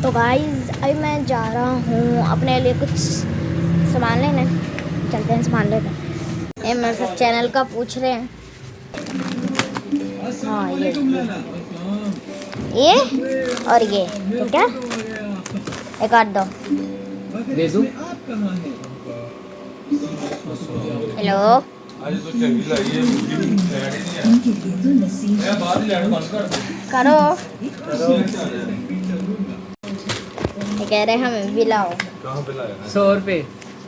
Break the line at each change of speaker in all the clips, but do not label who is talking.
तो गाइस अभी मैं जा रहा हूँ अपने लिए कुछ सामान लेने। चलते हैं सामान लेने। ये मेरे से चैनल का पूछ रहे हैं। हाँ ये और ये तो क्या एक आध दो
दे दूं?
हेलो करो ये कह रहे हैं हमें भी लाओ
100 रुपए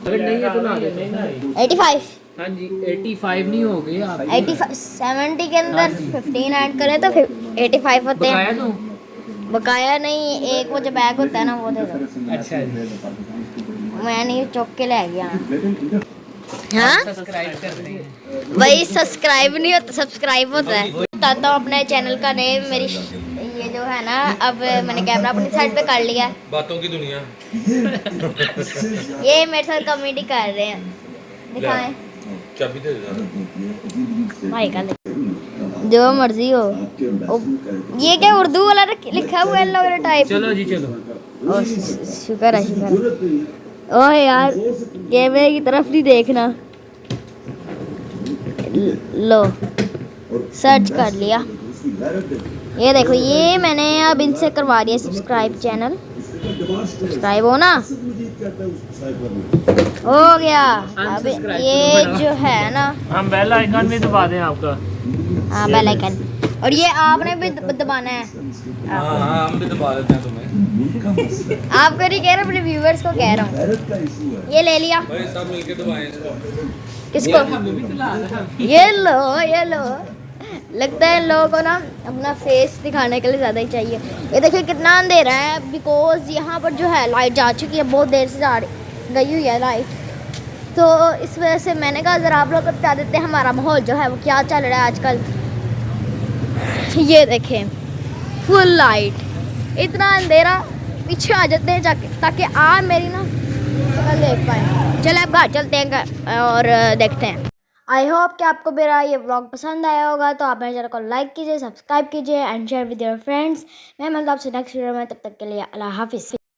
अगर नहीं है तो ना देते।
85
हाँ जी 85 नहीं हो गए आप
85 70 के अंदर 15 ऐड करें तो 85 होते
बकाया
हैं।
दूं?
बकाया नहीं, एक वो जो बैग होता है ना वो दे दो।
अच्छा जी।
मैं नहीं चौक के ले गया। हाँ
सब्सक्राइब कर रहे हैं।
वही सब्सक्राइब नहीं होता, सब्सक्राइब होता है। बताता हूँ अपने चैनल का नेम। मेरी ये जो है ना, अब मैंने कैमरा अपनी साइड पे कर लिया।
बातों की दुनिया।
ये मेरे साथ कॉमेडी कर रहे हैं। दिखाएं
चाबी दे दे
भाई का जो मर्जी हो। ये क्या उर्दू वाला लिखा हुआ है लोग टाइप।
चलो जी चलो।
ओ शुक्र है शुक्र है। ओह यार कैमरे की तरफ नहीं देखना। लो सर्च कर लिया। ये देखो ये मैंने अब इनसे करवा दिया सब्सक्राइब। चैनल सब्सक्राइब हो ना हो गया। अब ये जो है ना,
हम बेल आइकन भी दबा दें आपका।
हाँ बेल आइकन, और ये आपने भी दबाना है।
हाँ हम भी दबा देते हैं तुम्हें।
आपको नहीं कह रहा, अपने व्यूवर्स को कह रहा हूँ। ये ले लिया।
भाई सब मिलके दबाएं इसको।
किसको? ये लो ये लो। लगता है लोगों को ना अपना फेस दिखाने के लिए ज़्यादा ही चाहिए। ये देखिए कितना अंधेरा है, बिकॉज यहाँ पर जो है लाइट जा चुकी है, बहुत देर से गई हुई है लाइट। तो इस वजह से मैंने कहा ज़रा आप लोग बता देते हैं हमारा माहौल जो है वो क्या चल रहा है आजकल। ये देखें फुल लाइट, इतना अंधेरा। पीछे आ जाते हैं जाके ताकि आप मेरी ना शक्ल देख पाए। चले अब घर चलते हैं और देखते हैं। आई होप कि आपको मेरा ये व्लॉग पसंद आया होगा। तो आप मेरे चैनल को लाइक कीजिए, सब्सक्राइब कीजिए and share with your friends. मैं मिलता हूं आपसे नेक्स्ट वीडियो में, तब तक के लिए अल्लाह हाफिज़।